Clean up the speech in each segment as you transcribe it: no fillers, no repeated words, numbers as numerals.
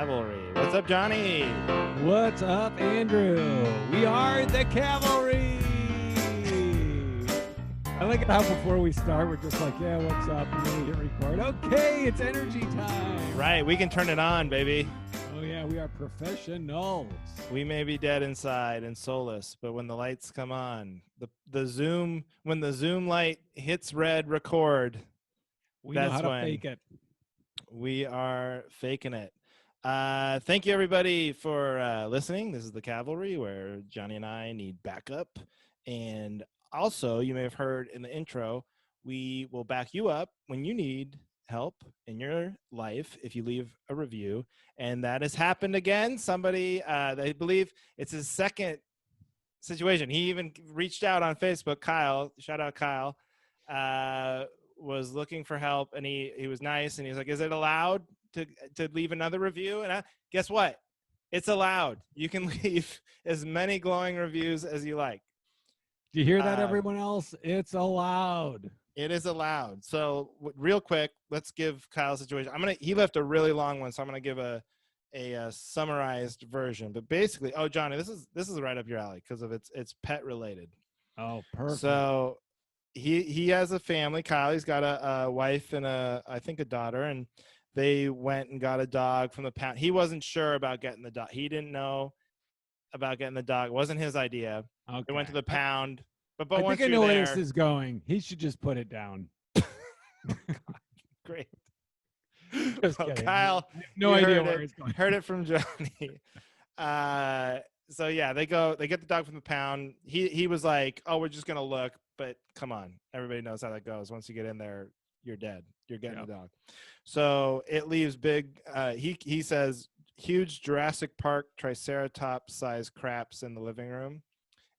Cavalry. What's up, Johnny? What's up, Andrew? We are the Cavalry. I like how before we start, we're just like, yeah, what's up? And then we hit record. Okay, it's energy time. Right, we can turn it on, baby. Oh, yeah, we are professionals. We may be dead inside and soulless, but when the lights come on, when the Zoom light hits red record, We know how to fake it. We are faking it. Thank you, everybody, for listening. This is the Cavalry, where Johnny and I need backup. And also, you may have heard in the intro, we will back you up when you need help in your life if you leave a review. And that has happened again. Somebody, they believe it's his second situation. He even reached out on Facebook. Kyle, shout out Kyle, was looking for help, and he was nice, and he was like, is it allowed to leave another review? And guess what? It's allowed. You can leave as many glowing reviews as you like. Do you hear that, everyone else? It's allowed. It is allowed. So real quick, let's give Kyle's situation. He left a really long one, so I'm gonna give a summarized version. But basically, oh, Johnny, this is right up your alley because of it's pet related. Oh, perfect. So he has a family. Kyle, he's got a wife and I think a daughter, and they went and got a dog from the pound. He wasn't sure about getting the dog. He didn't know about getting the dog. It wasn't his idea. Okay. They went to the pound. But I think I know where this is going. He should just put it down. Great. Just well, kidding. Kyle, no idea where it's going. Heard it from Johnny. So yeah, they get the dog from the pound. He was like, oh, we're just gonna look, but come on, everybody knows how that goes. Once you get in there, you're dead. You're getting the dog. So it leaves big. He says huge Jurassic Park Triceratops sized craps in the living room,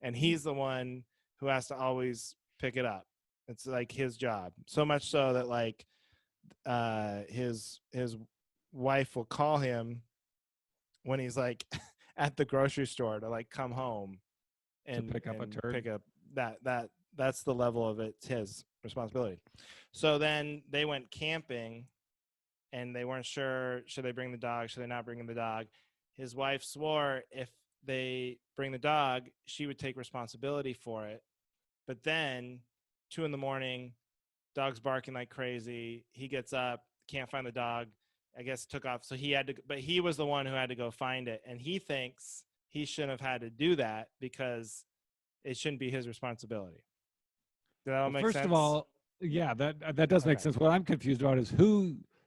and he's the one who has to always pick it up. It's like his job. So much so that like his wife will call him when he's like at the grocery store to like come home and pick up a turd. Pick up that's the level of it's his responsibility. So then they went camping and they weren't sure, should they bring the dog, should they not bring the dog? His wife swore if they bring the dog, she would take responsibility for it. But then 2 a.m, dog's barking like crazy. He gets up, can't find the dog. I guess took off. So but he was the one who had to go find it. And he thinks he shouldn't have had to do that because it shouldn't be his responsibility. Does that all make sense? First of all, yeah, that does make sense. What I'm confused about is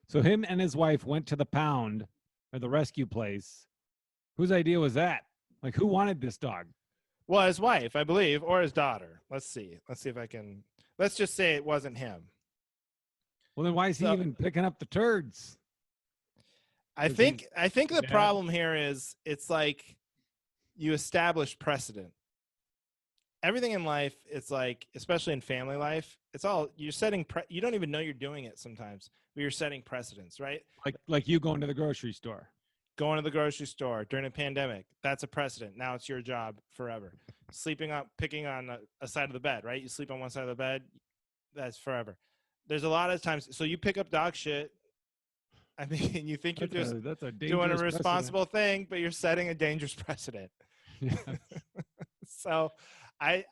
so him and his wife went to the pound or the rescue place. Whose idea was that? Like, who wanted this dog? Well, his wife, I believe, or his daughter. Let's see if I can. Let's just say it wasn't him. Well, then why is he even picking up the turds? I think the problem here is it's like you establish precedent. Everything in life, it's like, especially in family life, it's all you're setting. You don't even know you're doing it sometimes, but you're setting precedents, right? Like you going to the grocery store. Going to the grocery store during a pandemic, that's a precedent. Now it's your job forever. Picking on a side of the bed, right? You sleep on one side of the bed, that's forever. There's a lot of times, so you pick up dog shit. I mean, you think you're just doing a responsible thing, but you're setting a dangerous precedent. Yes. So I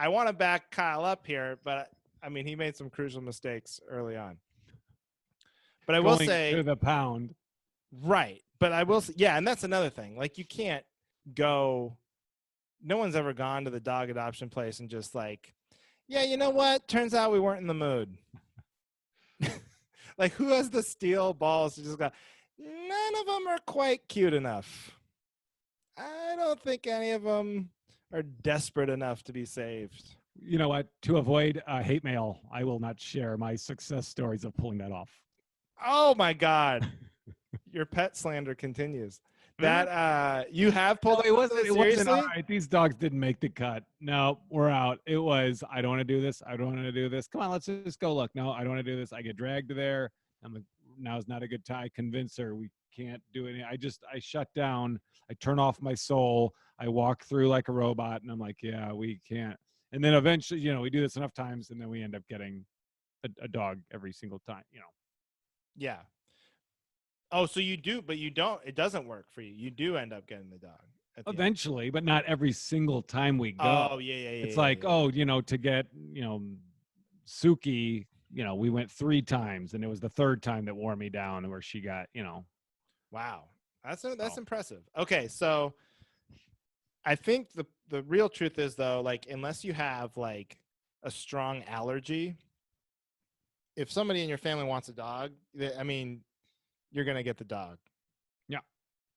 want to back Kyle up here, but I mean, he made some crucial mistakes early on. But I will say to the pound. Right. But I will say, yeah, and that's another thing. Like, you can't go, no one's ever gone to the dog adoption place and just like, yeah, you know what? Turns out we weren't in the mood. Like, who has the steel balls to just go, none of them are quite cute enough. I don't think any of them are desperate enough to be saved. You know what? To avoid hate mail, I will not share my success stories of pulling that off. Oh, my God. Your pet slander continues. That you have pulled. It wasn't all right. These dogs didn't make the cut. No, we're out. It was, I don't want to do this. I don't want to do this. Come on, let's just go look. No, I don't want to do this. I get dragged there. I'm like, now's not a good time. I convince her we can't do it. I shut down. I turn off my soul. I walk through like a robot, and I'm like, yeah, we can't. And then eventually, we do this enough times, and then we end up getting a dog every single time. Yeah. Oh, so you do, but you don't. It doesn't work for you. You do end up getting the dog at the end. Eventually, but not every single time we Oh, go. yeah, yeah, yeah, It's yeah, like, yeah, yeah. oh, to get, Suki, we went 3 times, and it was the third time that wore me down, where she got, Wow, that's so impressive. Okay, so I think the real truth is though, like unless you have like a strong allergy, if somebody in your family wants a dog, I mean, you're gonna get the dog. yeah.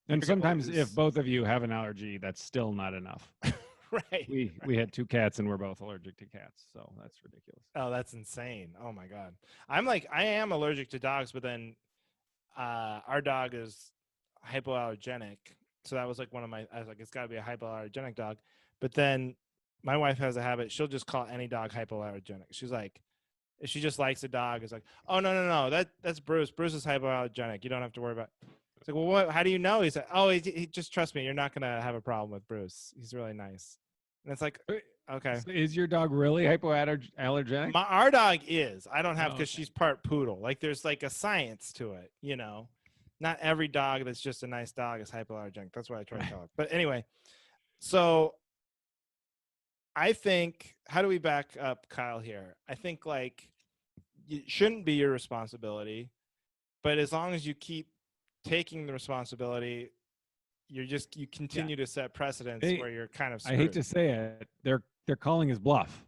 You're And gonna sometimes if lose. both of you have an allergy, that's still not enough. Right. We had 2 cats, and we're both allergic to cats, so that's ridiculous. Oh, that's insane. Oh my god. I am allergic to dogs, but then our dog is hypoallergenic. So that was like I was like, it's got to be a hypoallergenic dog. But then my wife has a habit. She'll just call any dog hypoallergenic. She's like, if she just likes a dog, it's like, oh, no. That's Bruce. Bruce is hypoallergenic. You don't have to worry about it. It's like, well, how do you know? He's like, oh, he just trust me. You're not going to have a problem with Bruce. He's really nice. And it's like, okay. So is your dog really hypoallergenic? Our dog is. I don't have Oh, because okay. she's part poodle. Like there's like a science to it, you know. Not every dog that's just a nice dog is hypoallergenic. That's what I try to tell her. But anyway, so I think how do we back up Kyle here? I think like it shouldn't be your responsibility, but as long as you keep taking the responsibility, you Yeah. continue to set precedents They, where you're kind of I hate screwed. to say it, they're calling his bluff,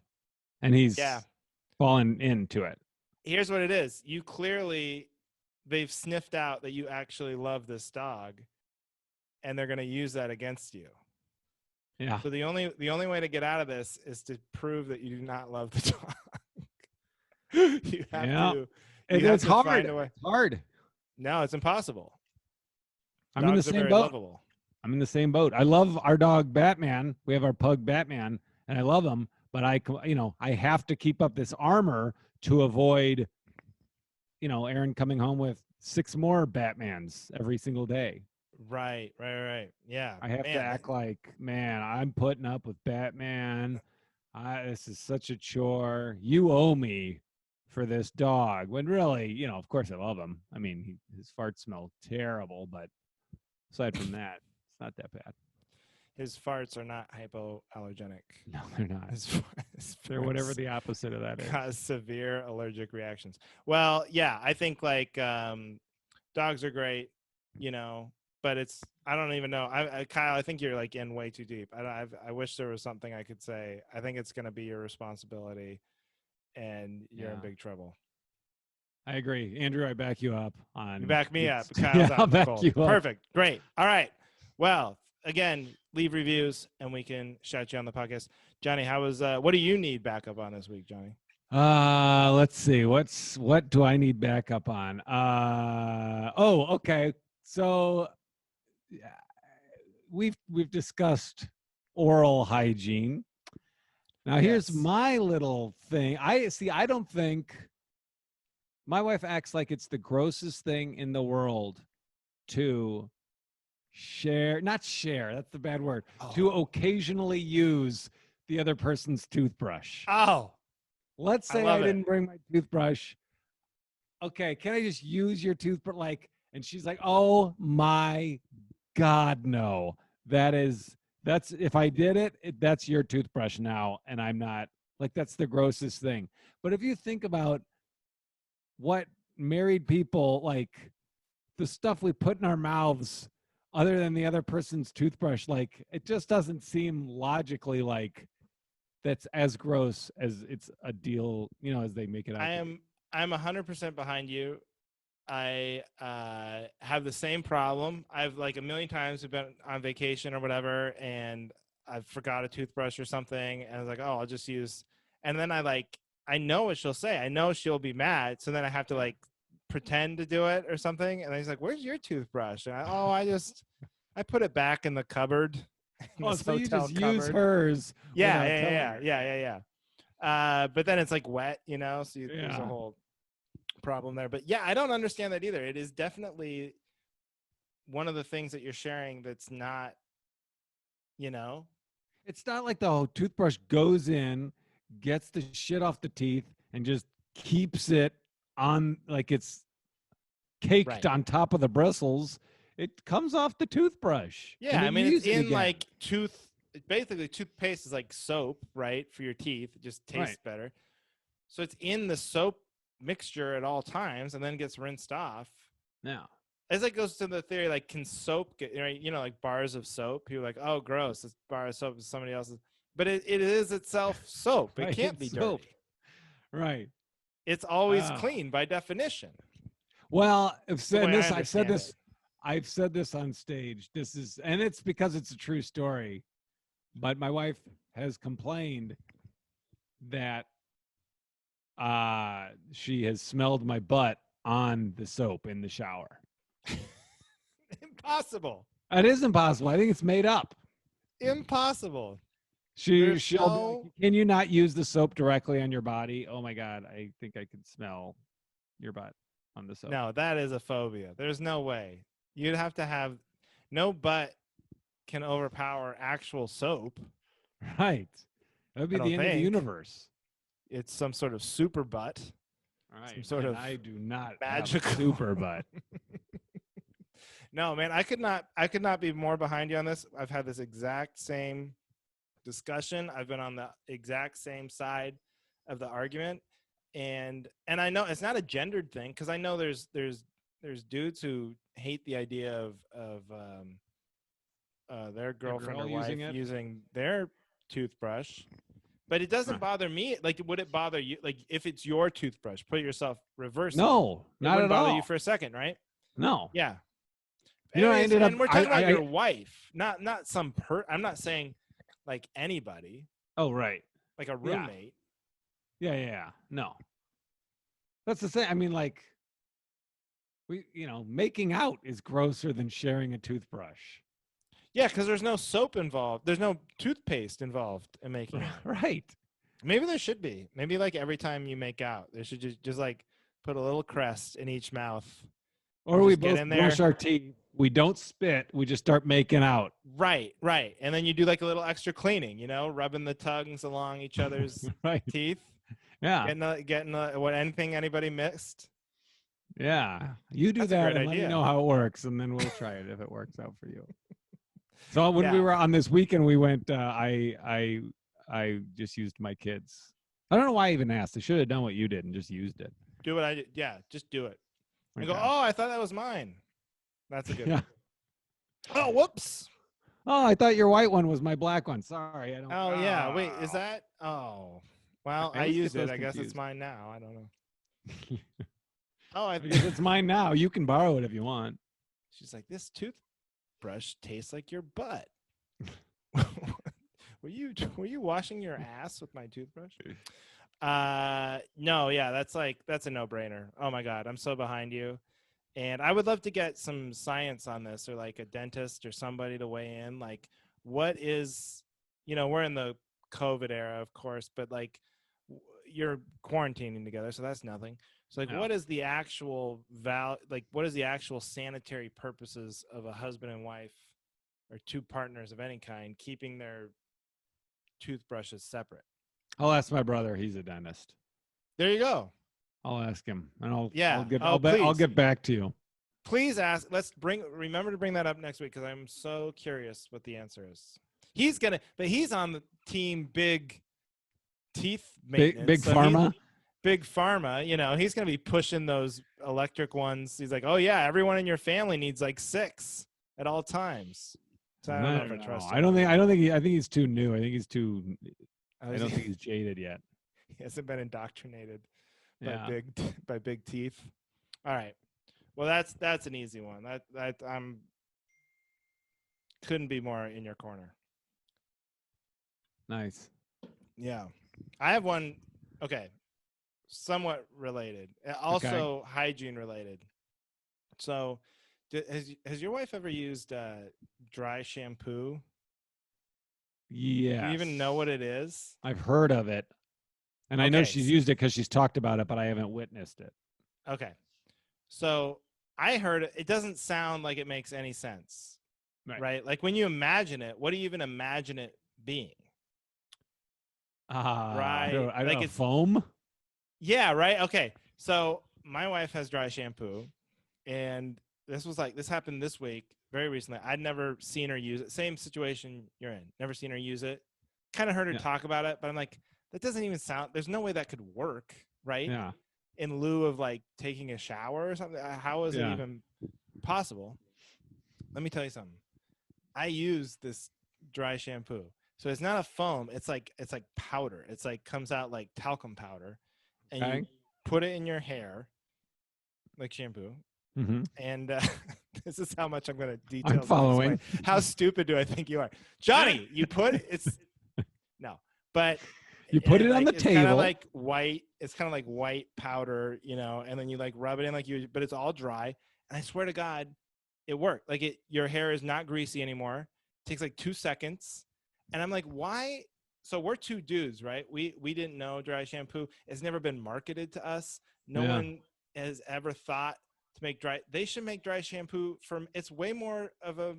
and Yeah. he's fallen into it. Here's what it is. You clearly they've sniffed out that you actually love this dog and they're going to use that against you. Yeah. So the only way to get out of this is to prove that you do not love the dog. you have Yeah. to you have It's to hard. find a way. It's hard. No, it's impossible. I'm in the Dogs are same very boat. lovable. I'm in the same boat. I love our dog Batman. We have our pug Batman, and I love him, but I have to keep up this armor to avoid, Aaron coming home with 6 more Batmans every single day. Right. Yeah, I have to man. act like, man, I'm putting up with Batman. This is such a chore. You owe me for this dog. When really, of course I love him. I mean, his farts smell terrible, but aside from that, it's not that bad. His farts are not hypoallergenic. No, they're not. His They're whatever farts the opposite of that is. cause severe allergic reactions. Well, yeah, I think like dogs are great, you know, but I don't even know. Kyle, I think you're like in way too deep. I wish there was something I could say. I think it's going to be your responsibility, and you're in Yeah, big trouble. I agree. Andrew, I back you up You on back me up. Yeah, Kyle's out I'll in the back cold. you up. Perfect. Great. All right. Well, again, leave reviews and we can shout you on the podcast. Johnny, what do you need backup on this week, Johnny? Let's see. What do I need backup on? Okay. So yeah, we've discussed oral hygiene. Now here's Yes. my little thing. I don't think my wife acts like it's the grossest thing in the world to not share, that's the bad word, to occasionally use the other person's toothbrush. Oh, Let's I say I love it. didn't bring my toothbrush. Okay, can I just use your toothbrush? And she's like, oh my God, no. That's if I did that's your toothbrush now. And I'm not like, that's the grossest thing. But if you think about what married people like, the stuff we put in our mouths other than the other person's toothbrush, like it just doesn't seem logically like that's as gross as it's a deal, as they make it out to be. I'm 100% behind you. I have the same problem. I've like a million times been on vacation or whatever, and I forgot a toothbrush or something, and I was like, oh, I'll just use. And then I know what she'll say. I know she'll be mad, so then I have to like pretend to do it or something. And then he's like, "Where's your toothbrush?" And I put it back in the cupboard. In Oh, this so you hotel just use cupboard. hers Yeah, without telling yeah, her. yeah, yeah, yeah, yeah. But then it's like wet, so there's a Yeah. whole problem there. But yeah, I don't understand that either. It is definitely one of the things that you're sharing that's not, you know. It's not like the toothbrush goes in, gets the shit off the teeth, and just keeps it on, like it's caked Right. on top of the bristles. It comes off the toothbrush, Yeah, and I then you mean it's use it in again. like basically toothpaste is like soap, right? For your teeth. It just Right. tastes better. So it's in the soap mixture at all times and then gets rinsed off. Now, As it goes to the theory, like, can soap get, right, like bars of soap? People are like, oh, gross, this bar of soap is somebody else's. But it is itself soap. It right? can't be It's soap. dirty. Right. It's always Ah. clean by definition. Well, The way I I've said understand this, it. I've said this on stage. This is, and it's because it's a true story. But my wife has complained that she has smelled my butt on the soap in the shower. Impossible. It is impossible. I think it's made up. Impossible. She'll There's be like, no "Can you not use the soap directly on your body?" Oh my god, I think I could smell your butt on the soap. no, that is a phobia. There's no way. You'd have to have no butt can overpower actual soap. Right. That would I be don't the end of the think. universe. It's some sort of super butt. All Some right. sort And of I do not have a magical super butt. No, man, I could not be more behind you on this. I've had this exact same discussion. I've been on the exact same side of the argument. And I know it's not a gendered thing because I know there's dudes who hate the idea of their girlfriend girl or wife using it? using their toothbrush. But it doesn't bother me. Like, would it bother you? Like, if it's your toothbrush, put yourself, reverse it. No, It not wouldn't at bother you all. for a second, right? No. Yeah. You know, I ended up And we're talking about I your wife, not some I'm not saying like anybody, oh right. like a Yeah. roommate. Yeah. No. That's the thing. I mean, like making out is grosser than sharing a toothbrush. Yeah, because there's no soap involved. There's no toothpaste involved in making out. Right. Maybe there should be. Maybe like every time you make out, there should just like put a little crest in each mouth. Or You we just get both in brush there. our teeth. We don't spit. We just start making out. Right. And then you do like a little extra cleaning, rubbing the tongues along each other's Right. teeth, Yeah. getting what anything anybody missed. Yeah. You do That's a that great and let me idea. know how it works, and then we'll try it if it works out for you. So when we Yeah. were on this weekend, we went. I just used my kids. I don't know why I even asked. I should have done what you did and just used it. Do what I did. Yeah, just do it. And go, Okay. oh, I thought that was mine. That's a good Yeah. one. Oh, whoops. Oh, I thought your white one was my black one. Sorry, I don't. Oh, yeah. Wait, is that? Oh, well, I I always get used it. those I guess it's confused. mine now. I don't know. Oh, Because it's mine now. You can borrow it if you want. She's like, this toothbrush tastes like your butt. Were you washing your ass with my toothbrush? No, yeah, that's a no-brainer. Oh my God, I'm so behind you. And I would love to get some science on this, or like a dentist or somebody to weigh in. Like, what is, we're in the COVID era, of course, but like you're quarantining together, so that's nothing. So like, No. what is the actual what is the actual sanitary purposes of a husband and wife or two partners of any kind keeping their toothbrushes separate? I'll ask my brother. He's a dentist. There you go. I'll ask him, and I'll Yeah. I'll Please. get back to you. Please ask. Remember to bring that up next week because I'm so curious what the answer is. But he's on the team big teeth maintenance. Big pharma. Big pharma. He's gonna be pushing those electric ones. He's like, oh yeah, everyone in your family needs like 6 at all times. So I don't know if I trust him. I think he's too new. I think he's too. I don't think he's jaded yet. He hasn't been indoctrinated Yeah. by big teeth. All right. Well, that's an easy one. That I'm couldn't be more in your corner. Nice. Yeah. I have one. Okay. Somewhat related. Also hygiene related. So, has your wife ever used dry shampoo? Yeah. Do you even know what it is? I've heard of it, and I know Okay. she's used it because she's talked about it, but I haven't witnessed it. Okay. So I heard it doesn't sound like it makes any sense. Right? Like when you imagine it, what do you even imagine it being? I don't Like know, it's foam. Yeah, right. Okay. So my wife has dry shampoo and this happened this week, very recently. I'd never seen her use it. Same situation you're in. Never seen her use it. Kind of heard her Yeah. talk about it, but I'm like, that doesn't even sound. There's no way that could work, right? Yeah. In lieu of like taking a shower or something. How is it Yeah. even possible? Let me tell you something. I use this dry shampoo. So it's not a foam. It's like powder. It's like comes out like talcum powder, and you Okay. put it in your hair like shampoo. Mm-hmm. And this is how much I'm going to I'm detail this way. following. How stupid do I think you are, Johnny? You put it's no, but You and put it on the it's kind of table. like white. It's kind of like white powder, and then you like rub it in like you, but it's all dry. And I swear to God, it worked. Like your hair is not greasy anymore. It takes like 2 seconds, and I'm like, why? So we're two dudes, right? We didn't know dry shampoo. It's never been marketed to us. No Yeah. one has ever thought to make dry. They should make dry shampoo from. It's way more of a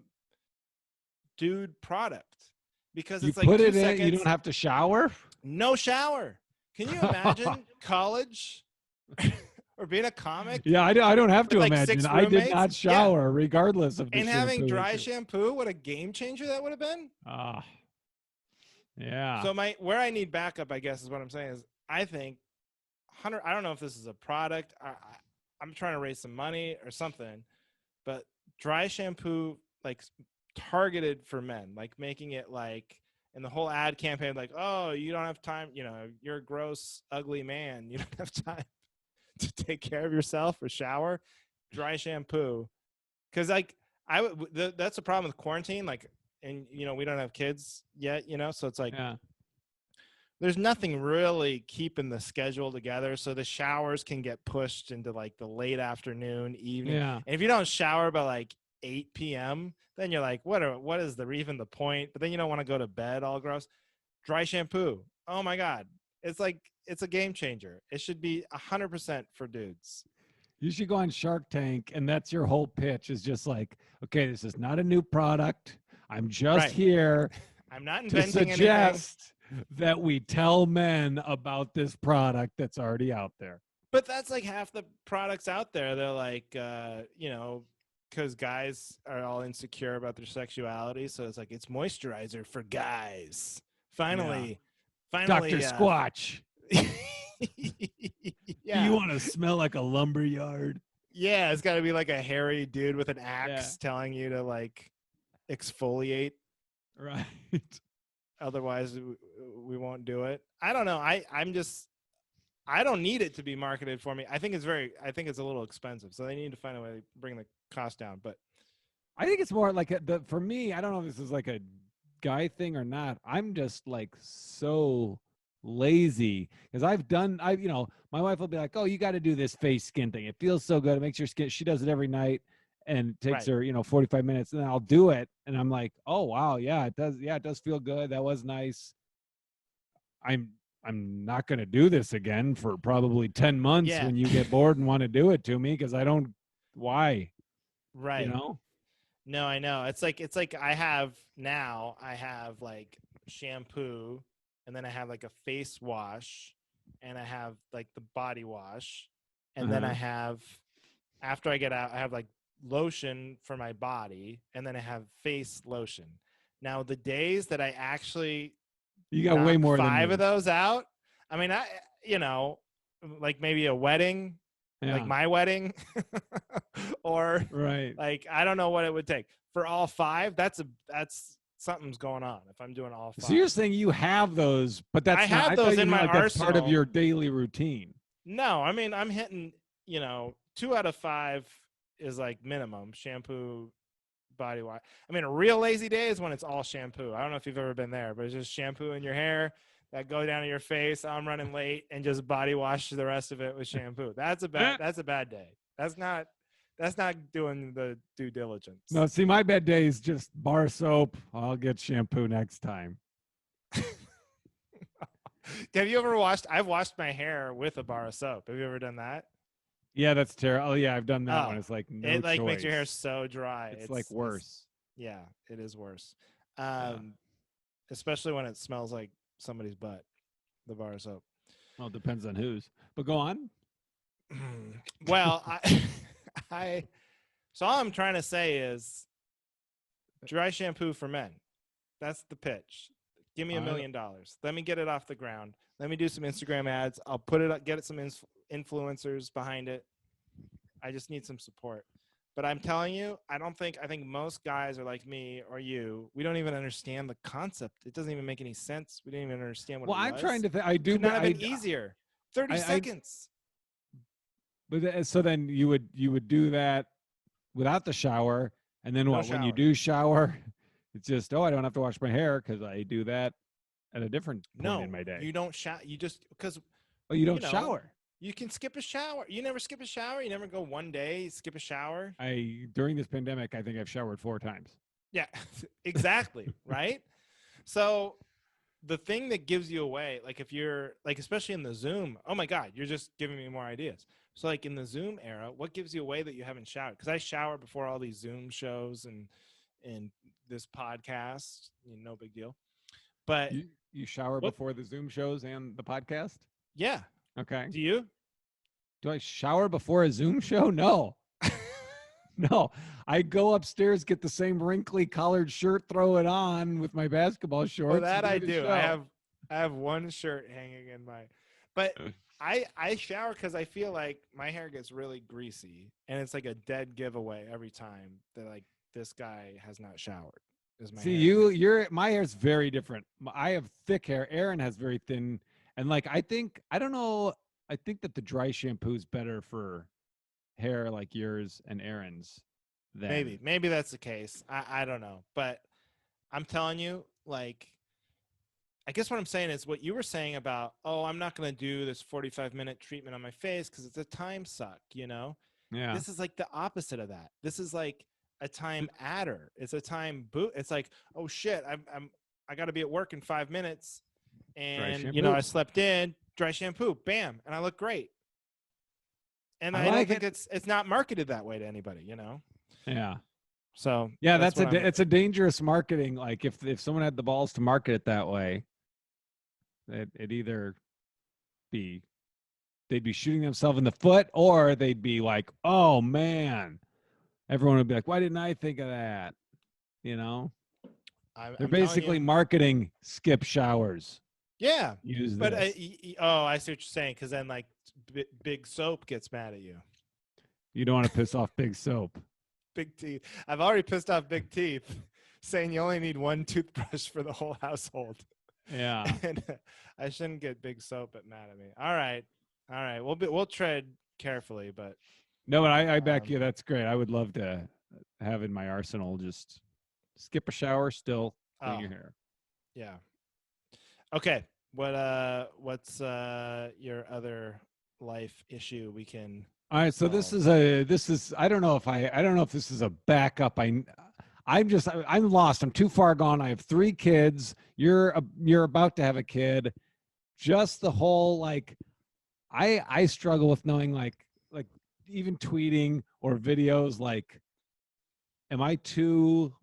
dude product because You it's like put two it in. You seconds, don't have to shower. no shower. Can you imagine college or being a comic Yeah, I don't have with to like imagine. 6 I did roommates? not Yeah. shower, regardless of the And having shampoo dry issue. shampoo, what a game changer that would have been. Ah, yeah. So where I need backup, I guess, is what I'm saying is I think 100. I don't know if this is a product. I'm trying to raise some money or something, but dry shampoo like targeted for men, like making it like in the whole ad campaign, like, oh, you don't have time, you're a gross, ugly man. You don't have time to take care of yourself or shower. Dry shampoo, because like that's the problem with quarantine. Like, and we don't have kids yet, so it's like Yeah. there's nothing really keeping the schedule together. So the showers can get pushed into like the late afternoon, evening. Yeah. And if you don't shower by like 8 p.m., then you're like, what is even the point? But then you don't want to go to bed all gross. Dry shampoo. Oh my God. It's like, it's a game changer. It should be 100% for dudes. You should go on Shark Tank, and that's your whole pitch is just like, okay, this is not a new product. I'm just Right. here I'm not to inventing anything. suggest that we tell men about this product that's already out there. But that's like half the products out there. They're like, because guys are all insecure about their sexuality. So it's like, it's moisturizer for guys. Finally, Dr. Squatch. Yeah. You want to smell like a lumberyard? Yeah, it's got to be like a hairy dude with an axe telling you to like exfoliate. Right. Otherwise, we won't do it. I don't know. I don't need it to be marketed for me. I think it's a little expensive. So they need to find a way to bring the cost down. But I think it's more like for me, I don't know if this is like a guy thing or not. I'm just like so lazy because my wife will be like, oh, you got to do this face skin thing. It feels so good. It makes your skin. She does it every night and it takes her, 45 minutes, and then I'll do it. And I'm like, oh, wow. Yeah, it does. Yeah, it does feel good. That was nice. I'm not going to do this again for probably 10 months when you get bored and want to do it to me because I don't. Why? Right. No, I know. It's like I have like shampoo, and then I have like a face wash, and I have like the body wash, and then I have, after I get out, I have like lotion for my body, and then I have face lotion. Now the days that I actually you got way more than 5 me. of those out, I mean, like maybe a wedding, like my wedding, or like I don't know what it would take for all 5. That's something's going on if I'm doing all 5. So you're saying you have those, but that's I have I those in my like arsenal. that's part of your daily routine. No, I mean I'm hitting 2 out of 5 is like minimum shampoo, body wash. I mean, a real lazy day is when it's all shampoo. I don't know if you've ever been there, but it's just shampoo in your hair that go down to your face. I'm running late, and just body wash the rest of it with shampoo. That's a bad day. That's not doing the due diligence. No, see, my bad day is just bar soap. I'll get shampoo next time. Have you ever I've washed my hair with a bar of soap. Have you ever done that? Yeah, that's terrible. Oh, yeah, I've done that one. It's like it like makes your hair so dry. It's like worse. Yeah, it is worse. Especially when it smells like somebody's butt. The bar of soap. Well, it depends on whose. But go on. Well, So all I'm trying to say is dry shampoo for men. That's the pitch. Give me $1 I million. Let me get it off the ground. Let me do some Instagram ads. I'll put it up, get it some influencers behind it. I just need some support. But I'm telling you, I think most guys are like me or you. We don't even understand the concept. It doesn't even make any sense. We didn't even understand what well, it I'm trying was. to think. I do, Could not but have been easier. 30 I seconds. but so then you would do that without the shower, and then No what? When you shower. do shower, it's just I don't have to wash my hair because I do that at a different point in No, my day. you don't shower. You just, because, Oh, you you don't know, shower. you can skip a shower. You never skip a shower. You never go one day, skip a shower. I during this pandemic, I think I've showered 4 times. Yeah, exactly. Right. So the thing that gives you away, like if you're like, especially in the Zoom, oh my God, you're just giving me more ideas. So like in the Zoom era, what gives you away that you haven't showered? Because I shower before all these Zoom shows and this podcast, no big deal. But You shower what? before the Zoom shows and the podcast? Yeah. Okay. Do you? Do I shower before a Zoom show? No. No. I go upstairs, get the same wrinkly collared shirt, throw it on with my basketball Well, shorts, and that do I the do. show. I have one shirt hanging in my, but I shower because I feel like my hair gets really greasy, and it's like a dead giveaway every time that like this guy has not showered. Is my See, hair greasy? you're my hair's very different. I have thick hair. Aaron has very thin, and like I don't know. I think that the dry shampoo is better for hair like yours and Aaron's than Maybe that's the case. I don't know, but I'm telling you, like, I guess what I'm saying is what you were saying about, oh, I'm not going to do this 45-minute treatment on my face because it's a time suck, you know? yeah. This is like the opposite of that. This is like a time adder. It's a time boot. It's like, oh shit, I got to be at work in 5 minutes, Dry and shampoo. I slept in. Dry shampoo, bam, and I look great. And I I don't like think it. it's not marketed that way to anybody. Yeah. So Yeah, that's what I'm. it's a dangerous marketing. Like if someone had the balls to market it that way, it either be they'd be shooting themselves in the foot, or they'd be like, oh man, everyone would be like, why didn't I think of that? You know, they're I'm telling basically you, marketing skip showers. yeah. Use But this. oh, I see what you're saying. Because then like big soap gets mad at you. You don't want to piss off Big Soap. Big teeth. I've already pissed off Big Teeth, saying you only need one toothbrush for the whole household. Yeah. And I shouldn't get Big Soap mad at me. All right, we'll tread carefully, but No, but I back you. um, That's great. I would love to have in my arsenal just skip a shower, still clean oh your hair. yeah. Okay. What's your other life issue we can All right, so solve? this is I don't know if this is a backup. I'm lost. I'm too far gone. I have 3 kids. You're about to have a kid. Just the whole like I struggle with knowing like even tweeting or videos like am I too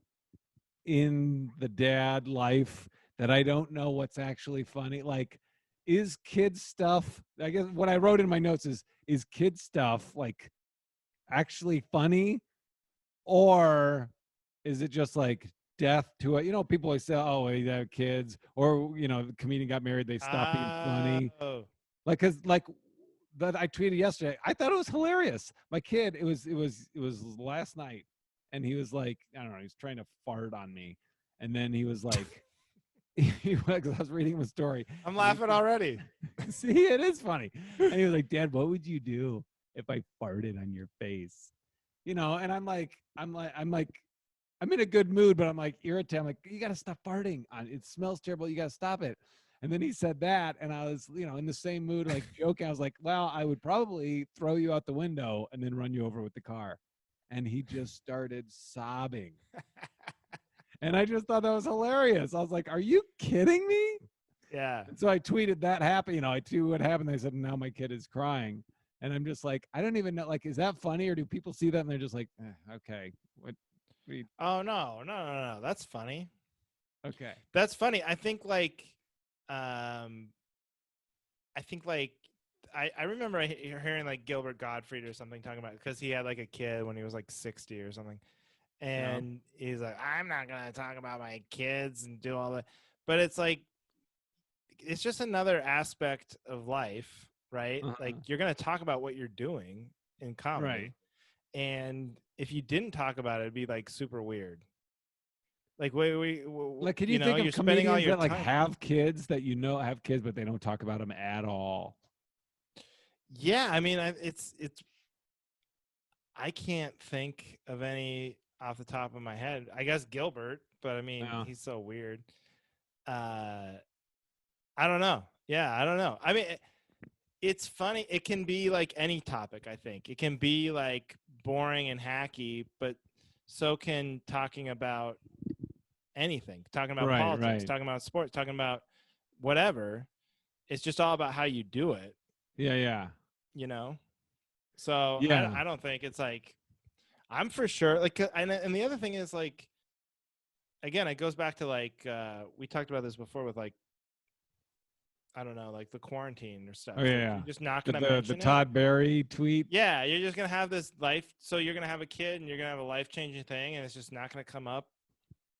in the dad life that I don't know what's actually funny? Like is kid stuff, I guess what I wrote in my notes is kid stuff like actually funny, or is it just like death to it? People always say, "Oh, they have kids," or the comedian got married, they stopped being funny. Oh, Like, cause like that I tweeted yesterday, I thought it was hilarious. My kid, it was last night, and he was like, I don't know, he was trying to fart on me, and then he was like, I was reading him a story, I'm and he laughing already. see, it is funny, and he was like, Dad, what would you do if I farted on your face? And I'm like, I'm in a good mood, but I'm like irritated. I'm like, you got to stop farting. It smells terrible. You got to stop it. And then he said that, and I was, in the same mood, like joking. I was like, well, I would probably throw you out the window and then run you over with the car. And he just started sobbing. And I just thought that was hilarious. I was like, are you kidding me? Yeah. And so I tweeted that happened. I tweeted what happened. They said, now my kid is crying. And I'm just like, I don't even know. Like, is that funny, or do people see that and they're just like, okay, what you, Oh no. That's funny. okay. That's funny. I think like I remember hearing like Gilbert Gottfried or something talking about because he had like a kid when he was like 60 or something, Yeah. and he's like, I'm not gonna talk about my kids and do all that, but it's like it's just another aspect of life, right? Like Uh-huh. you're gonna talk about what you're doing in Right. comedy, and if you didn't talk about it, it'd be like super weird. Like Like, can you you know, think of you're spending all comedians your that like time. have kids that have kids, but they don't talk about them at all? Yeah, I mean, it's I can't think of any off the top of my head. I guess Gilbert, but I mean, Yeah. he's so weird. Uh, I don't know. Yeah, I don't know. I mean, it's funny. It can be like any topic, I think. It can be like boring and hacky, but so can talking about anything, talking about Right. politics, Right. talking about sports, talking about whatever. It's just all about how you do it, Yeah. Yeah. you know? So Yeah. I don't think it's like, I'm for sure. Like, and the other thing is like, again, it goes back to like, we talked about this before with like, I don't know, like the quarantine or stuff. Oh yeah. Like, Yeah. you're just not going to The mention it. Todd Berry tweet. Yeah, you're just gonna have this life. So you're gonna have a kid, and you're gonna have a life changing thing, and it's just not gonna come up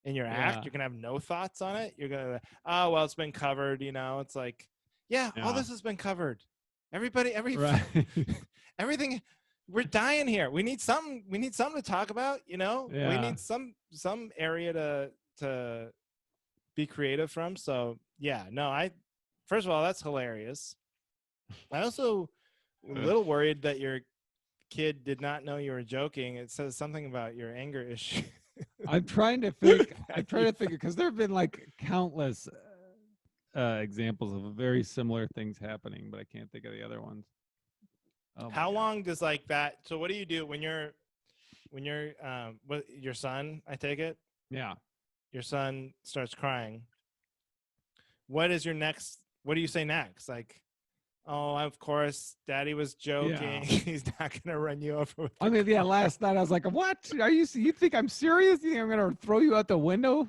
in your act. Yeah. You're gonna have no thoughts on it. You're gonna, oh well, it's been covered. You know, it's like, yeah, all Yeah. this has been covered. Everybody, Right. everything. We're dying here. We need something. We need something to talk about. You know, we Yeah. need some area to be creative from. So yeah, no, I first of all, that's hilarious. I also a little worried that your kid did not know you were joking. It says something about your anger issue. I'm trying to think. I'm That trying you- to think because there have been like countless examples of very similar things happening, but I can't think of the other ones. Oh my How god. long does like that? So what do you do when you're what your son? I take it Yeah. your son starts crying. What is your next? What do you say next? Like, oh, of course, Daddy was joking. Yeah. He's not gonna run you over with I the mean, yeah. car. Last night I was like, "What? Are you? You think I'm serious? You think I'm gonna throw you out the window?"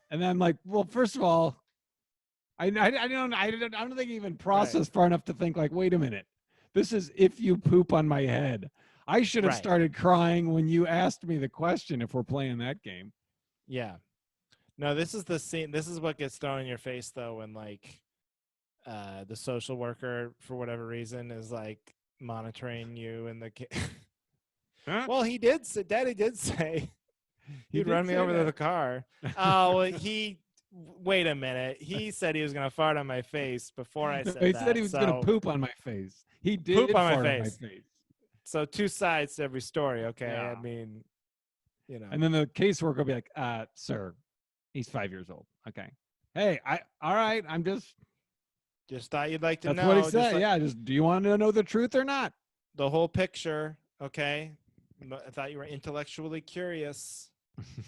And then I'm like, "Well, first of all, I don't think I even Right, processed far enough to think like, wait a minute, this is if you poop on my head. I should have right, started crying when you asked me the question. If we're playing that game, yeah. No, this is the scene. This is what gets thrown in your face though when like the social worker for whatever reason is like monitoring you and the kid. huh? Well, he did say, Daddy did say He he'd did run me say over to the that. car. Oh, well, wait a minute. He said he was going to fart on my face before I No, said he said he that. was gonna So poop on my face. He poop did on my fart on my face. face. So two sides to every story. Okay. Yeah. I mean, you know, And then the caseworker will be like, sir, he's 5 years old. Okay. Hey, all right, I'm just thought you'd like to that's what he know. Just said. like Yeah, just do you want to know the truth or not? the whole picture. Okay. I thought you were intellectually curious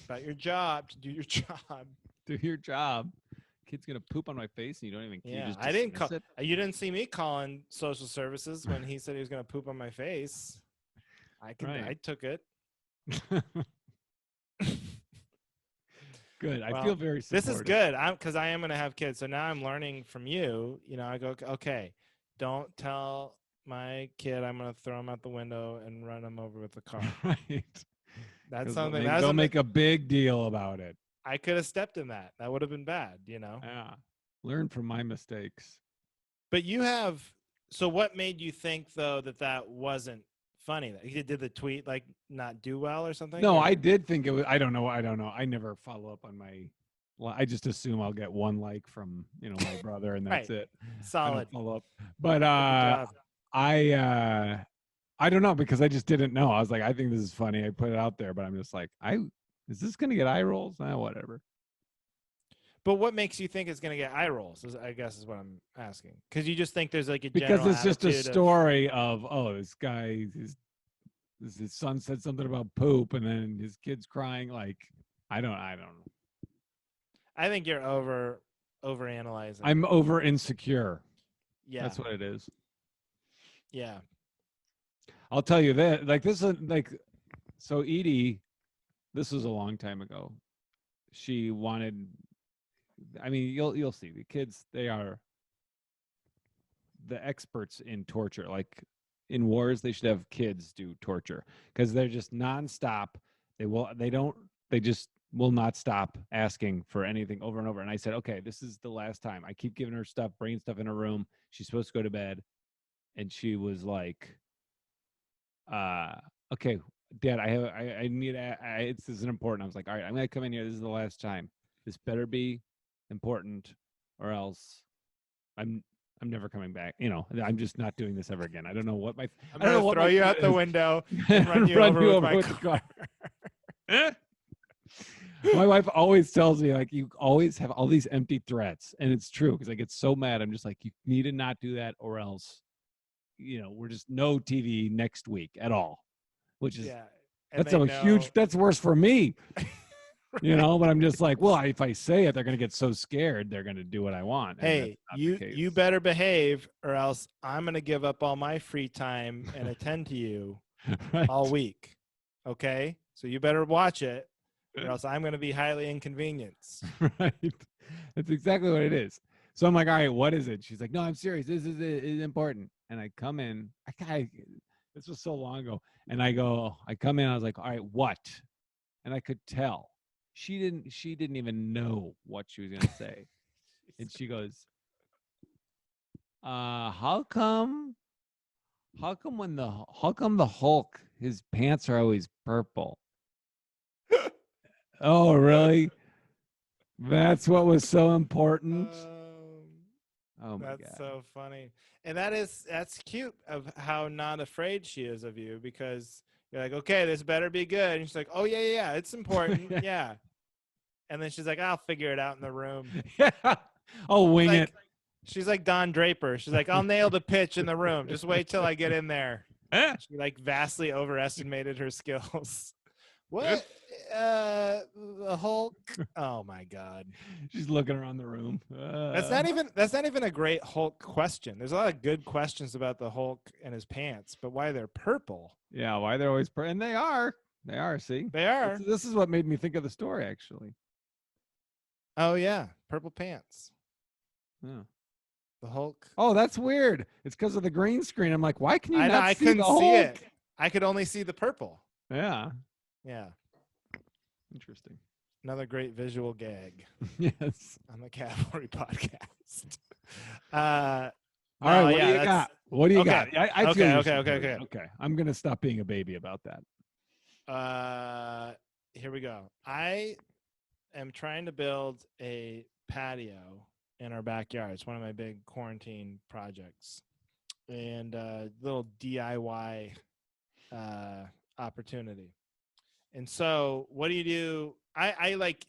about your job to do your job. Do your job. Kid's gonna poop on my face and you Yeah, just I didn't call. dismiss it? You didn't see me calling social services when he said he was going to poop on my face. Right. I took it. Good. I feel Well, very this is supported. good. I'm because I am going to have kids, so now I'm learning from you. You know, I go, okay, don't tell my kid I'm going to throw him out the window and run him over with the car. Right. That's Because something. That's they'll something make a big deal about it. I could have stepped in that. That would have been bad. You know. Yeah. Learn from my mistakes. But you have. So what made you think though that that wasn't funny? That he did the tweet like not do well or something? No, I Or did think it was. I don't know. I don't know. I never follow up on my. Well, I just assume I'll get one like from my brother, and that's right, it. I don't solid. follow up. But Good job. I I don't know because I just didn't know. I was like, I think this is funny. I put it out there, but I'm just like, is this gonna get eye rolls? Whatever. But what makes you think it's going to get eye rolls? I guess is what I'm asking. Because you just think there's like a Because general it's just a attitude of story of this guy, his son said something about poop, and then his kid's crying. Like, I don't know. I think you're over analyzing I'm it. over insecure. Yeah. That's what it is. Yeah. I'll tell you that. Like this is like so Edie. This was a long time ago. She wanted. I mean, you'll see the kids. the experts in torture. Like in wars, they should have kids do torture because they're just nonstop. They just will not stop asking for anything over and over. And I said, okay, this is the last time. I keep giving her stuff, brain stuff in her room. She's supposed to go to bed. And she was like, okay, Dad, I need, this isn't important. I was like, all right, I'm going to come in here. This is the last time. This better be important or else I'm never coming back. I'm just not doing this ever again. I don't know what my I'm I don't know gonna what throw my you kid out the is. window and run you over with my car. My wife always tells me, like, you always have all these empty threats, and it's true because I get so mad. I'm just like, you need to not do that, or else, we're just no TV next week at all. Which is Yeah, and they that's worse for me. Right. But I'm just like, well, if I say it, they're going to get so scared they're going to do what I want. And Hey, that's not the you case. better behave, or else I'm gonna give up all my free time and attend to you Right. all week. Okay, so you better watch it, or else I'm gonna be highly inconvenienced. Right. That's exactly what it is. So I'm like, all right, what is it? She's like, no, I'm serious. This is important. And I come in. This was so long ago. And I come in. I was like, all right, what? And I could tell she didn't even know what she was gonna say. And she goes, how come the Hulk, his pants are always purple? Oh, really? That's what was so important. Oh my That's God. so funny. And that's cute of how not afraid she is of you, because you're like, okay, this better be good. And she's like, oh yeah, it's important. Yeah. And then she's like, I'll figure it out in the room. Yeah. I'll wing it. She's like Don Draper. She's like, I'll nail the pitch in the room. Just wait till I get in there. She like vastly overestimated her skills. What? The Hulk? Oh my God. She's looking around the room. That's not even a great Hulk question. There's a lot of good questions about the Hulk and his pants, but why they're purple? Yeah, why they're always and they are. They are, see? They are. This is what made me think of the story, actually. Oh yeah, purple pants. Yeah. The Hulk. Oh, that's weird. It's because of the green screen. I'm like, why can you not I see couldn't the see Hulk? it. I could only see the purple. Yeah. Yeah. Interesting. Another great visual gag. Yes. On the Cavalry podcast. All right. What do you got? What do you got? I feel okay. I'm gonna stop being a baby about that. Here we go. I am trying to build a patio in our backyard. It's one of my big quarantine projects, and little DIY opportunity. And so, what do you do? I like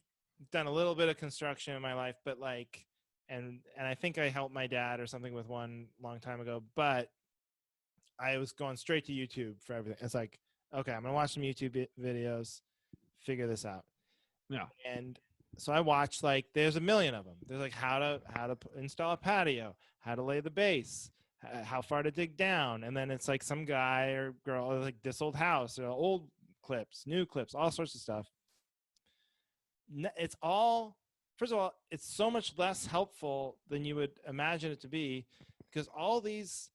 done a little bit of construction in my life, but like, and I think I helped my dad or something with one long time ago, but I was going straight to YouTube for everything. It's like, okay, I'm gonna watch some YouTube videos, figure this out. Yeah. And so I watched, like, there's a million of them. There's like how to install a patio, how to lay the base, how far to dig down, and then it's like some guy or girl, like this old house, or old clips, new clips, all sorts of stuff. It's all, first of all, it's so much less helpful than you would imagine it to be, because all these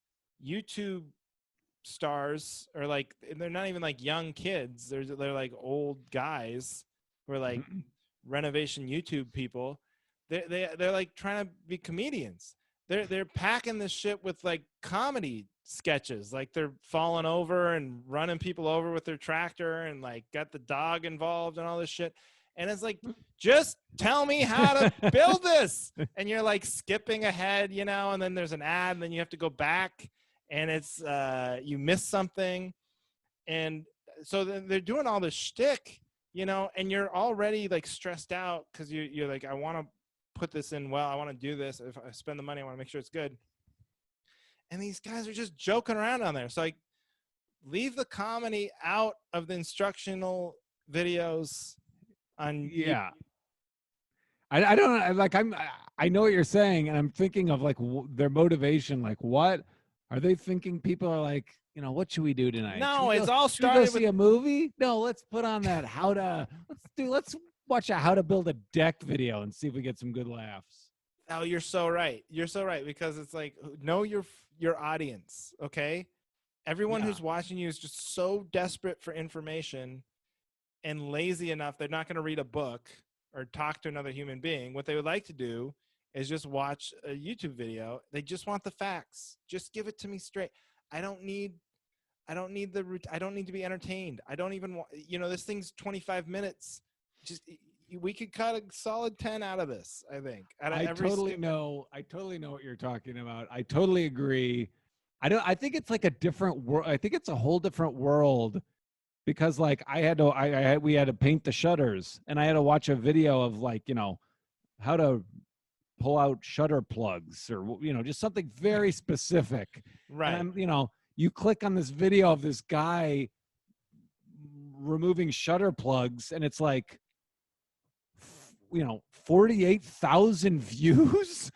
YouTube stars are like, they're not even like young kids. They're like old guys who are like renovation YouTube people. They're like trying to be comedians. They're packing this shit with like comedy sketches. Like they're falling over and running people over with their tractor, and like got the dog involved and all this shit. And it's like, just tell me how to build this. And you're like skipping ahead, and then there's an ad, and then you have to go back, and it's you miss something. And so they're doing all this shtick, and you're already like stressed out because you're like, I want to put this in well. I want to do this. If I spend the money, I want to make sure it's good. And these guys are just joking around on there. So like, leave the comedy out of the instructional videos. Yeah. I don't like, I know what you're saying, and I'm thinking of like their motivation. Like, what are they thinking? People are like, what should we do tonight? No, it's all started. Should we go see a movie? No, let's put on that let's watch a how to build a deck video and see if we get some good laughs. Oh, you're so right. You're so right, because it's like, know your audience, okay? Everyone Yeah. who's watching you is just so desperate for information and lazy enough they're not going to read a book or talk to another human being. What they would like to do is just watch a YouTube video. They just want the facts. Just give it to me straight. I don't need I don't need to be entertained. I don't even want, this thing's 25 minutes. Just we could cut a solid 10 out of this, I think. Out of I every totally know. I totally know what you're talking about. I totally agree. I think it's like a different world. I think it's a whole different world because like we had to paint the shutters and I had to watch a video of like, how to pull out shutter plugs or, just something very specific. And right. you click on this video of this guy removing shutter plugs and it's like, 48,000 views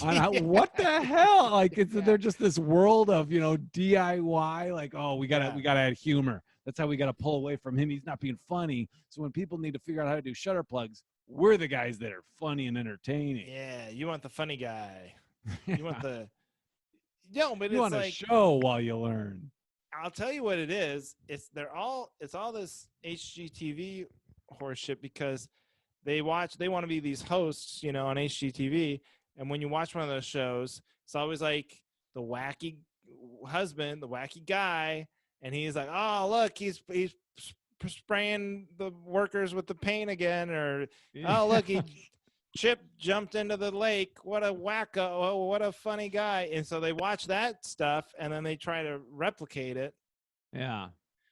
on Yeah. what the hell? Like Yeah. they're just this world of, DIY, like, oh, we Yeah. gotta add humor. That's how we gotta pull away from him. He's not being funny. So when people need to figure out how to do shutter plugs, we're the guys that are funny and entertaining. Yeah, you want the funny guy. You want Yeah. the No, but You it's want to like, show while you learn. I'll tell you what it is. It's all this HGTV horseshit, because they want to be these hosts, on HGTV, and when you watch one of those shows, it's always like the wacky husband, the wacky guy, and he's like, "Oh, look, he's spraying the workers with the paint again," or, "Oh, look, Chip jumped into the lake. What a wacko. Oh, what a funny guy." And so they watch that stuff and then they try to replicate it. Yeah.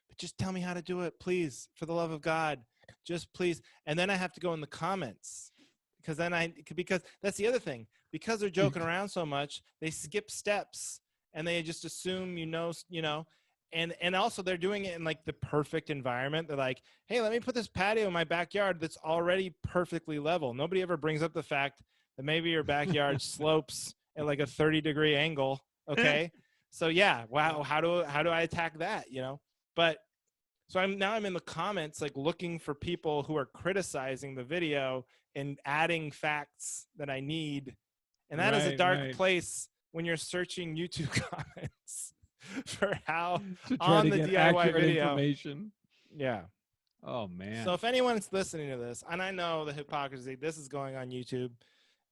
But just tell me how to do it, please, for the love of God. Just please. And then I have to go in the comments, because that's the other thing. Because they're joking around so much, they skip steps and they just assume, and also they're doing it in like the perfect environment. They're like, "Hey, let me put this patio in my backyard that's already perfectly level." Nobody ever brings up the fact that maybe your backyard slopes at like a 30-degree angle. Okay. So yeah, wow, how do I attack that, But so I'm in the comments, like, looking for people who are criticizing the video and adding facts that I need. And that is a Right, dark right. place when you're searching YouTube comments for how To try on to the get DIY accurate video. information. Yeah. Oh So man. if anyone's listening to this, and I know the hypocrisy, this is going on YouTube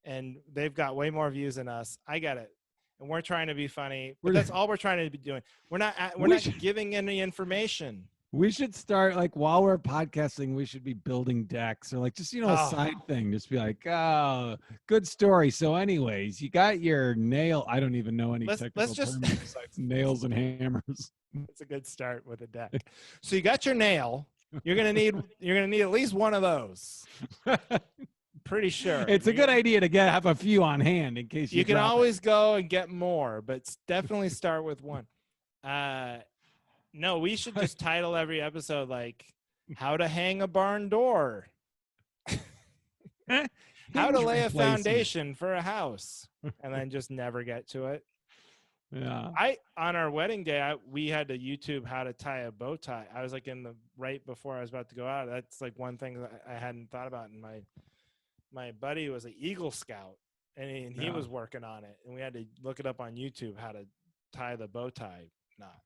and they've got way more views than us. I get it. And we're trying to be funny, but We're that's all we're trying to be doing. We're we not should giving any information. We should start like while we're podcasting, we should be building decks or like just, a Oh, side thing. Just be like, oh, good story. So, anyways, you got your nail. I don't even know any let's technical just terms besides nails and hammers. it's a good start with a deck. So you got your nail. You're gonna need at least one of those. Pretty sure. It's a good idea to have a few on hand in case you You can drop always go and get more, but definitely start with one. No, we should just title every episode like "How to Hang a Barn Door," it. "How to Hinge Lay a replacement. Foundation for a House," and then just never get to it. Yeah. On our wedding day, we had to YouTube how to tie a bow tie. I was like right before I was about to go out. That's like one thing that I hadn't thought about. And my buddy was an Eagle Scout, and he was working on it, and we had to look it up on YouTube how to tie the bow tie knot.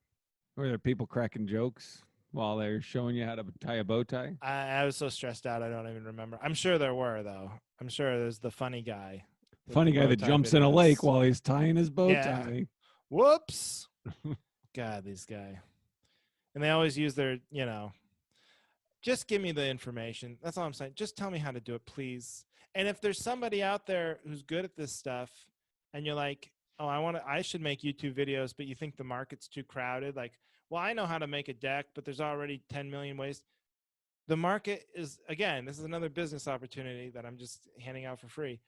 Were there people cracking jokes while they're showing you how to tie a bow tie? I was so stressed out, I don't even remember. I'm sure there were, though. I'm sure there's the funny guy. Funny guy that jumps in a lake while he's tying his bow tie. Whoops. God, this guy. And they always use their, just give me the information. That's all I'm saying. Just tell me how to do it, please. And if there's somebody out there who's good at this stuff and you're like, "Oh, I should make YouTube videos," but you think the market's too crowded, like, well, I know how to make a deck, but there's already 10 million ways. The market is, again, this is another business opportunity that I'm just handing out for free.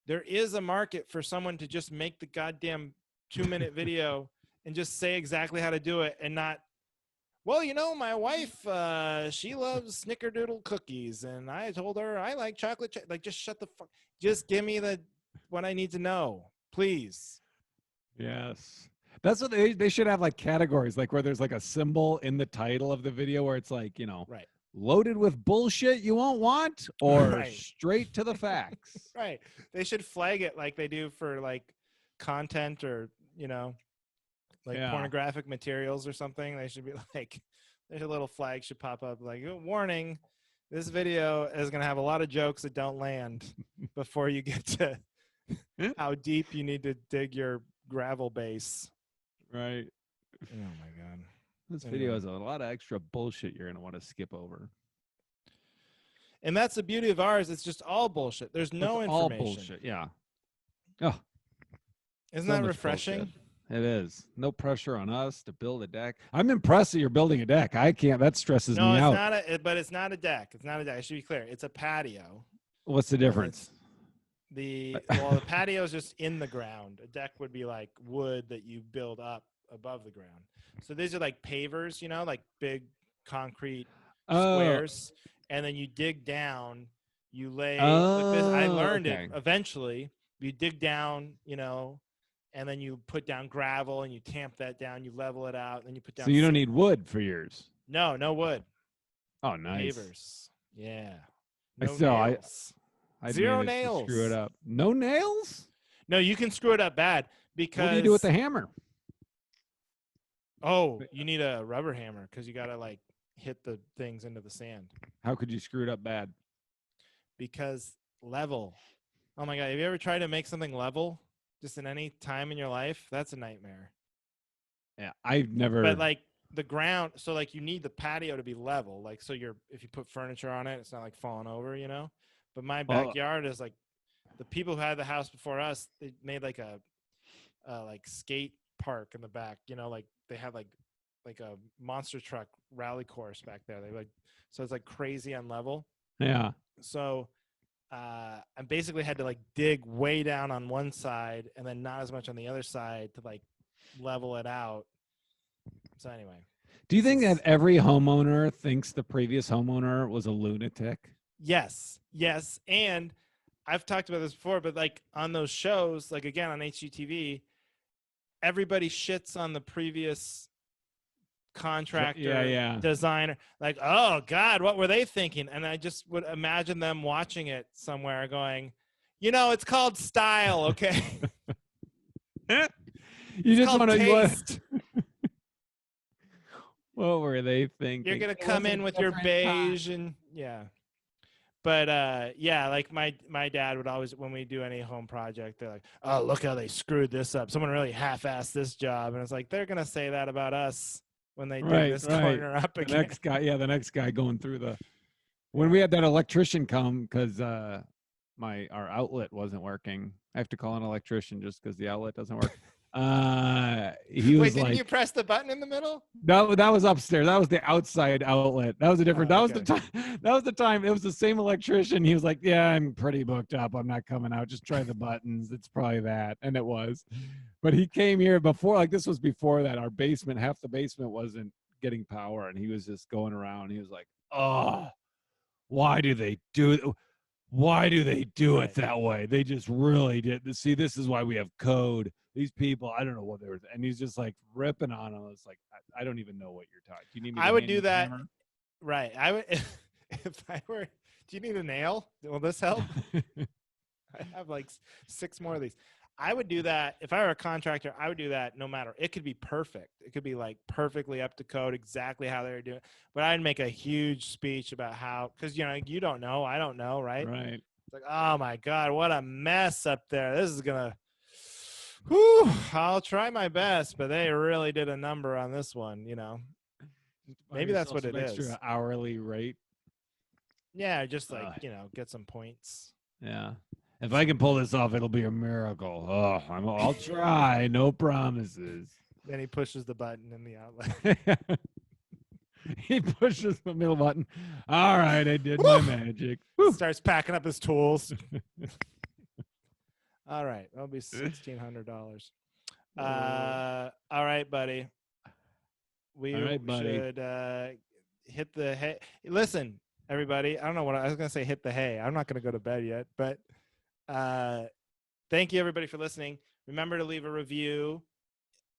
There is a market for someone to just make the goddamn 2-minute video and just say exactly how to do it and not, "Well, my wife, she loves snickerdoodle cookies, and I told her I like chocolate." Like, just shut the fuck. Just give me what I need to know, please. Yes. That's what they should have, like categories, like where there's like a symbol in the title of the video where it's like, Right. loaded with bullshit you won't want, or Right. straight to the facts? Right. They should flag it like they do for like content or, you know, like Yeah. pornographic materials or something. They should be like, there's a little flag should pop up like, "Oh, warning, this video is going to have a lot of jokes that don't land before you get to how deep you need to dig your gravel base." Right. Oh my God. This Anyway. video has a lot of extra bullshit you're going to want to skip over. And that's the beauty of ours. It's just all bullshit. There's no It's all information. bullshit. Yeah. Oh, Isn't so that much refreshing? bullshit. It is. No pressure on us to build a deck. I'm impressed that you're building a deck. I can't. That stresses No, me it's out. not but it's not a deck. It's not a deck. I should be clear. It's a patio. What's the difference? The patio is just in the ground. A deck would be like wood that you build up above the ground. So these are like pavers, you know, like big concrete squares, and then you dig down. You lay like this. I learned it eventually. You dig down, you know, and then you put down gravel and you tamp that down. You level it out, and then you put down. So you don't need wood for yours. No wood. Oh, nice. Pavers. Yeah. No nails. I'd Zero manage nails. to screw it up. No nails? No, you can screw it up bad because. What do you do with the hammer? Oh, you need a rubber hammer because you got to like hit the things into the sand. How could you screw it up bad? Because level. Oh my God. Have you ever tried to make something level just in any time in your life? That's a nightmare. Yeah, I've never. But like the ground, so like you need the patio to be level. Like, so if you put furniture on it, it's not like falling over, you know? But my backyard is like the people who had the house before us, they made like a like skate park in the back, you know, like they had like a monster truck rally course back there. They like, so it's like crazy on level. Yeah. So I basically had to like dig way down on one side and then not as much on the other side to like level it out. So anyway. Do you think that every homeowner thinks the previous homeowner was a lunatic? Yes. And I've talked about this before, but like on those shows, like again on HGTV, everybody shits on the previous contractor, designer. Like, oh God, what were they thinking? And I just would imagine them watching it somewhere going, you know, it's called style, okay? You just want to taste. What were they thinking? You're gonna come in with your beige and yeah. But yeah, like my dad would always, when we do any home project, they're like, oh, look how they screwed this up. Someone really half-assed this job. And it's like, they're gonna say that about us when they dig this corner up again. The next guy going through when we had that electrician come because our outlet wasn't working. I have to call an electrician just because the outlet doesn't work. He was didn't you press the button in the middle? No, that was upstairs. That was the outside outlet. That was a different. That was the time. That was the time. It was the same electrician. He was like, "Yeah, I'm pretty booked up. I'm not coming out. Just try the buttons. It's probably that." And it was. But he came here before. Like this was before that. Our basement, half the basement wasn't getting power, and he was just going around. He was like, "Oh, why do they do it? Why do they do it that way? They just really did. See, this is why we have code. These people, I don't know what they were." And he's just like ripping on them. It's like, I don't even know what you're talking. Do you need me to I would do that. Hammer? Right. I would, if I were, do you need a nail? Will this help? I have like 6 more of these. I would do that. If I were a contractor, I would do that no matter. It could be perfect. It could be like perfectly up to code, exactly how they were doing it. But I'd make a huge speech about how, because, you know, you don't know. I don't know. Right. Right. It's like, oh my God, what a mess up there. This is going to, whew, I'll try my best, but they really did a number on this one, you know. Maybe that's what it is. Extra hourly rate. Yeah, just like, you know, get some points. Yeah. If I can pull this off, it'll be a miracle. Oh, I'll try. No promises. Then he pushes the button in the outlet. He pushes the middle button. All right, I did my magic. Starts packing up his tools. All right, that'll be $1,600. All right, buddy. We should hit the hay. Listen, everybody. I don't know what I was going to say. Hit the hay. I'm not going to go to bed yet, but thank you everybody for listening. Remember to leave a review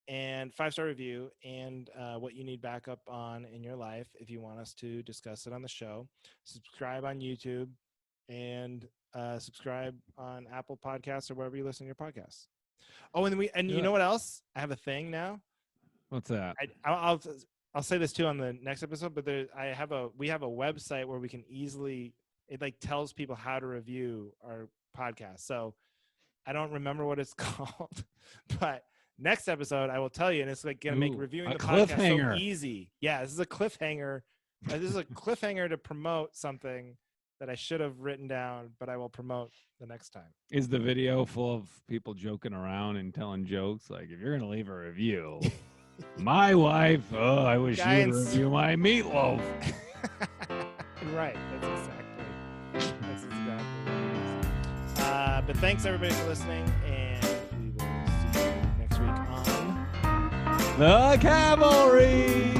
and 5-star review, and what you need backup on in your life if you want us to discuss it on the show. Subscribe on YouTube, and subscribe on Apple Podcasts or wherever you listen to your podcasts. Oh, and you know what else? I have a thing now. What's that? I'll say this too on the next episode, but we have a website where we can easily, it like tells people how to review our podcast. So I don't remember what it's called, but next episode I will tell you, and it's like going to make reviewing the podcast so easy. Yeah, this is a cliffhanger. This is a cliffhanger to promote something that I should have written down, but I will promote the next time. Is the video full of people joking around and telling jokes? Like, if you're going to leave a review, my wife, I wish you would review my meatloaf. Right. That's exactly right. But thanks everybody for listening, and we will see you next week on The Cavalry.